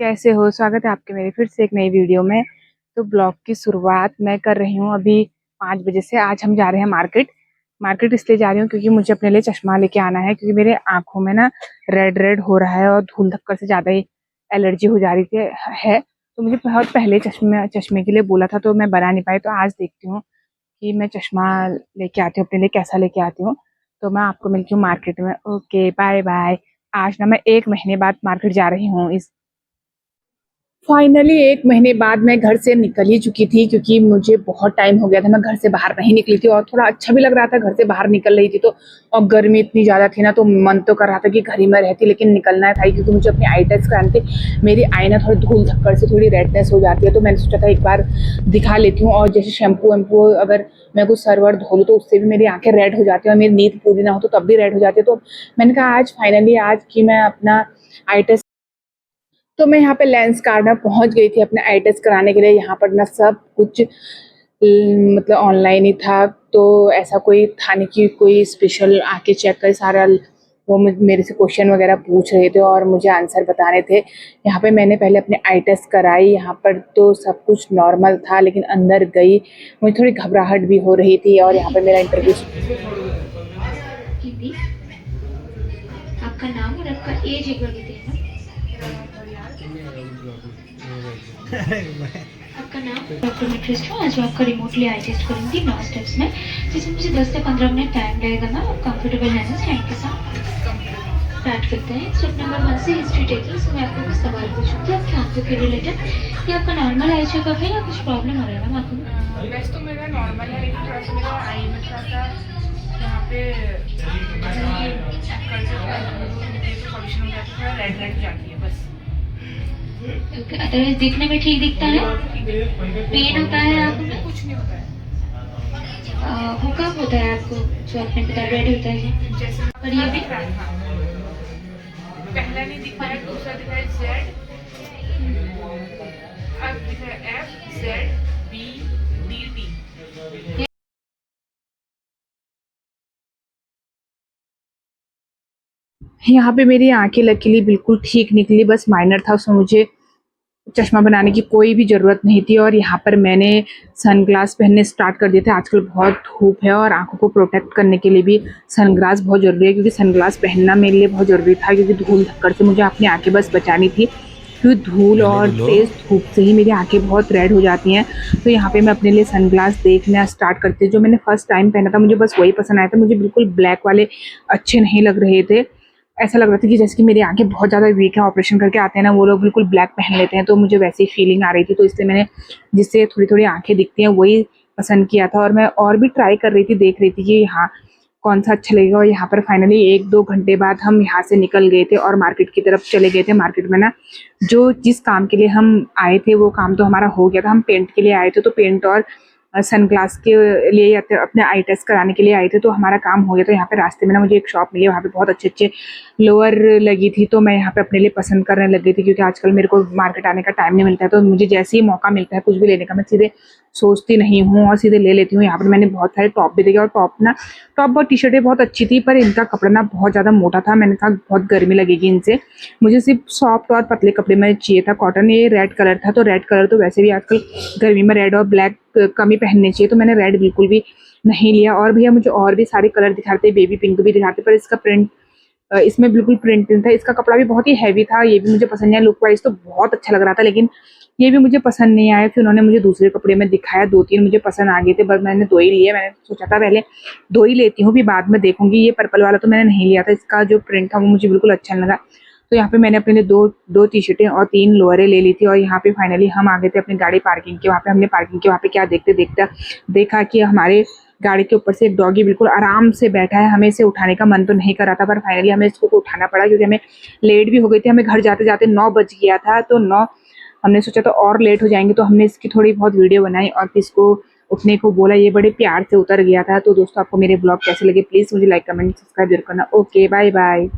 कैसे हो? स्वागत है आपके मेरे फिर से एक नई वीडियो में। तो ब्लॉग की शुरुआत मैं कर रही हूँ अभी 5 बजे से। आज हम जा रहे हैं मार्केट इसलिए जा रही हूँ क्योंकि मुझे अपने लिए चश्मा लेके आना है, क्योंकि मेरे आँखों में ना रेड रेड हो रहा है और धूल धक्कर से ज़्यादा ही एलर्जी हो जा रही थी है। तो मुझे बहुत पहले चश्मे के लिए बोला था, तो मैं बना नहीं पाई। तो आज देखती हूँ कि मैं चश्मा लेके आती हूँ अपने लिए, कैसा लेके आती हूँ। तो मैं आपको मिलती हूँ मार्केट में। Okay, bye bye. आज ना मैं 1 महीने बाद मार्केट जा रही हूँ। फाइनली 1 महीने बाद मैं घर से निकल ही चुकी थी, क्योंकि मुझे बहुत टाइम हो गया था मैं घर से बाहर नहीं निकली थी और थोड़ा अच्छा भी लग रहा था घर से बाहर निकल रही थी तो। और गर्मी इतनी ज़्यादा थी ना, तो मन तो कर रहा था कि घर ही में रहती, लेकिन निकलना था क्योंकि मुझे अपनी आई टेस्ट करानी थी। मेरी आई ना थोड़ी धूल धक्कर से थोड़ी रेडनेस हो जाती है, तो मैंने सोचा था एक बार दिखा लेती हूँ। और जैसे शैम्पू वैम्पू अगर मैं कुछ सर वर धो लूँ तो उससे भी मेरी आँखें रेड हो जाती है, और मेरी नींद पूरी ना हो तो तब भी रेड हो जाती है। तो मैंने कहा आज फाइनली आज कि मैं अपना आई टेस्ट। तो मैं यहाँ पे लेंस कार्नर पहुँच गई थी अपने आई टेस्ट कराने के लिए। यहाँ पर ना सब कुछ मतलब ऑनलाइन ही था, तो ऐसा कोई था नहीं कि कोई स्पेशल आके चेक करे। सारा वो मेरे से क्वेश्चन वगैरह पूछ रहे थे और मुझे आंसर बताने थे। यहाँ पे मैंने पहले अपने आई टेस्ट कराई। यहाँ पर तो सब कुछ नॉर्मल था, लेकिन अंदर गई मुझे थोड़ी घबराहट भी हो रही थी। और यहाँ पर मेरा इंटरव्यू। हिंदी, आपका नाम और आपका एज एक बार बताइए ना। आपका नाम डॉक्टर मिट्रिस्ट हूँ। आज मैं आपका रिमोटली आई टेस्ट करूँगी 9 स्टेप्स में, जिसमें मुझे 10 से 15 मिनट टाइम लगेगा मैम। आप कंफर्टेबल हैं ना टाइम के साथ? स्टार्ट करते हैं। स्टेप नंबर 1 से हिस्ट्री टेकिंग। इसमें मैं आपको कुछ सवाल पूछूंगी आपकी आंखों के रिलेटेड। ये आपका नॉर्मल आई चेकअप है या कुछ प्रॉब्लम आ रहा है मैम आंखों में? वैसे तो मेरा नॉर्मल है, लेकिन थोड़ा सा मेरा आई में थोड़ा सा यहाँ पे पॉल्यूशन हो जाती है, थोड़ा रेड रेड जाती है बस। ओके, अदरवाइज दिखने में ठीक दिखता है? पेन होता है आंखों में? कुछ नहीं होता है। वो कब होता है आपको जो आपने बताया रेड होता है? जैसे और ये भी पहला नहीं दिखाया, दूसरा दिखाया जेड, अब दिखाया F Z B D T. यहाँ पे मेरी आंखें लकीली बिल्कुल ठीक निकली, बस माइनर था, उसमें मुझे चश्मा बनाने की कोई भी ज़रूरत नहीं थी। और यहाँ पर मैंने सनग्लास पहनने स्टार्ट कर दिए थे। आजकल बहुत धूप है और आंखों को प्रोटेक्ट करने के लिए भी सनग्लास बहुत ज़रूरी है, क्योंकि सनग्लास पहनना मेरे लिए बहुत ज़रूरी था, क्योंकि धूल धक्कर से मुझे अपनी आंखें बस बचानी थी, क्योंकि धूल और तेज़ धूप से ही मेरी आंखें बहुत रेड हो जाती हैं। तो यहाँ पे मैं अपने लिए सनग्लास देखना स्टार्ट करती हूँ। जो मैंने फर्स्ट टाइम पहना था मुझे बस वही पसंद आया था, मुझे बिल्कुल ब्लैक वाले अच्छे नहीं लग रहे थे। ऐसा लग रहा था कि जैसे कि मेरी आंखें बहुत ज़्यादा वीक है, ऑपरेशन करके आते हैं ना वो लोग बिल्कुल ब्लैक पहन लेते हैं, तो मुझे वैसी फीलिंग आ रही थी। तो इसलिए मैंने जिससे थोड़ी थोड़ी आंखें दिखती हैं वही पसंद किया था। और मैं और भी ट्राई कर रही थी, देख रही थी कि हाँ कौन सा अच्छा लगेगा। और यहाँ पर फाइनली 1-2 घंटे बाद हम यहाँ से निकल गए थे और मार्केट की तरफ चले गए थे। मार्केट में ना जो जिस काम के लिए हम आए थे वो काम तो हमारा हो गया था। हम पेंट के लिए आए थे, तो पेंट और सनग्लास के लिए अपने आई टेस्ट कराने के लिए आए थे, तो हमारा काम हो गया। तो यहाँ पे रास्ते में ना मुझे एक शॉप मिली, वहाँ पे बहुत अच्छे अच्छे लोअर लगी थी, तो मैं यहाँ पे अपने लिए पसंद करने लग गई थी, क्योंकि आजकल मेरे को मार्केट आने का टाइम नहीं मिलता है। तो मुझे जैसे ही मौका मिलता है कुछ भी लेने का, मैं सीधे सोचती नहीं हूँ और सीधे ले लेती हूँ। यहाँ पर मैंने बहुत सारे टॉप भी देखे, और टॉप और टी शर्टें बहुत अच्छी थी, पर इनका कपड़ा ना बहुत ज़्यादा मोटा था। मैंने कहा बहुत गर्मी लगेगी इनसे, मुझे सिर्फ सॉफ्ट और पतले कपड़े में चाहिए था, कॉटन। ये रेड कलर था, तो रेड कलर तो वैसे भी आजकल गर्मी में रेड और ब्लैक कम ही पहनने चाहिए, तो मैंने रेड बिल्कुल भी नहीं लिया। और भैया मुझे और भी सारे कलर दिखाते, बेबी पिंक भी दिखाते, पर इसका प्रिंट इसमें बिल्कुल प्रिंट नहीं था। इसका कपड़ा भी बहुत ही हैवी था, ये भी मुझे पसंद नहीं आया। लुक वाइज तो बहुत अच्छा लग रहा था, लेकिन ये भी मुझे पसंद नहीं आया। फिर उन्होंने मुझे दूसरे कपड़े में दिखाया, 2-3 मुझे पसंद आ गए थे, बस मैंने 2 ही लिए। मैंने सोचा था पहले 2 ही लेती हूँ, फिर बाद में देखूंगी। ये पर्पल वाला तो मैंने नहीं लिया था, इसका जो प्रिंट था वो मुझे बिल्कुल अच्छा नहीं लगा। तो यहाँ पे मैंने अपने लिए दो टी शर्टें और 3 लोअरें ले ली थी। और यहाँ पे फाइनली हम आ गए थे अपनी गाड़ी पार्किंग के। वहाँ पे हमने पार्किंग के वहाँ पे क्या देखते देखते देखा कि हमारे गाड़ी के ऊपर से एक डॉगी बिल्कुल आराम से बैठा है। हमें इसे उठाने का मन तो नहीं कर रहा था, पर फाइनली हमें इसको उठाना पड़ा, क्योंकि हमें लेट भी हो गई थी। हमें घर जाते जाते 9 बज गया था, तो 9 हमने सोचा तो और लेट हो जाएंगे, तो हमने इसकी थोड़ी बहुत वीडियो बनाई और फिर इसको उठने को बोला। ये बड़े प्यार से उतर गया था। तो दोस्तों आपको मेरे ब्लॉग कैसे लगे प्लीज़ मुझे लाइक कमेंट सब्सक्राइब जरूर करना। Okay, bye bye.